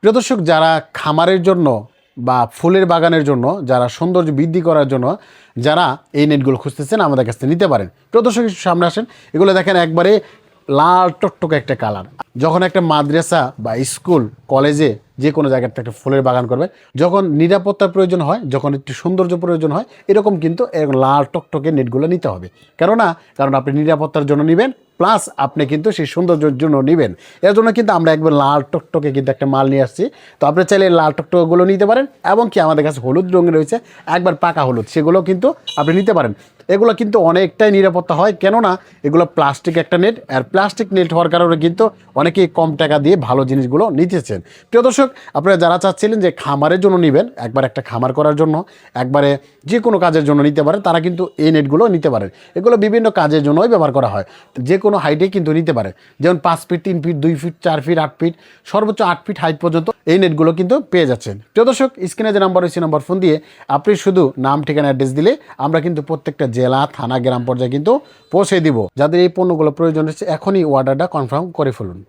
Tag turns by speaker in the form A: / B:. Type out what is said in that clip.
A: প্রিয় দর্শক, যারা খামারের জন্য বা ফুলের বাগানের জন্য, যারা সৌন্দর্য বৃদ্ধি করার জন্য যারা এই নেটগুলো খুঁজতেছেন আমাদের কাছ থেকে নিতে পারেন। প্রিয় দর্শক, সামনে আসেন। এগুলো দেখেন একবারে লাল টকটকে একটা কালার। যখন একটা মাদ্রাসা বা স্কুল কলেজে যে কোনো জায়গাতে একটা ফুলের বাগান করবে, যখন নিরাপত্তার প্রয়োজন হয়, যখন একটু সৌন্দর্য প্রয়োজন হয়, এরকম কিন্তু এরকম লাল টকটকে নেটগুলো নিতে হবে। কারণ আপনি নিরাপত্তার জন্য নেবেন, প্লাস আপনি কিন্তু সেই সৌন্দর্যের জন্য নেবেন। এর জন্য কিন্তু আমরা একবার লাল টকটকে কিন্তু একটা মাল নিয়ে আসছি। তো আপনি চাইলে লাল টকটকেগুলো নিতে পারেন, এবং কি আমাদের কাছে হলুদ রঙের রয়েছে একবার পাকা হলুদ, সেগুলো কিন্তু আপনি নিতে পারেন। এগুলো কিন্তু অনেকটাই নিরাপত্তা হয়, কেননা এগুলো প্লাস্টিক একটা নেট, আর প্লাস্টিক নেট হওয়ার কারণে কিন্তু অনেকেই কম টাকা দিয়ে ভালো জিনিসগুলো নিতেছেন। প্রিয় দর্শক, আপনারা যারা চাচ্ছিলেন যে খামারের জন্য নেবেন, একবার একটা খামার করার জন্য, একবারে যে কোনো কাজের জন্য নিতে পারেন, তারা কিন্তু এই নেটগুলো নিতে পারেন। এগুলো বিভিন্ন কাজের জন্যই ব্যবহার করা হয়, যে কোনো হাইটে কিন্তু নিতে পারে। যেমন 5 feet, 3 feet, 2 feet, 4 feet, 8 feet, সর্বোচ্চ 8 ফিট হাইট পর্যন্ত এই নেটগুলো কিন্তু পেয়ে যাচ্ছেন। প্রিয় দর্শক, স্ক্রিনে যে নাম্বার রয়েছে, নাম্বার ফোন দিয়ে আপনি শুধু নাম, ঠিকানা, অ্যাড্রেস দিলে আমরা কিন্তু প্রত্যেকটা জেলা, থানা, গ্রাম পর্যায়ে কিন্তু পৌঁছে দিব। যাদের এই পণ্যগুলো প্রয়োজন রয়েছে, এখনই অর্ডারটা কনফার্ম করে ফেলুন।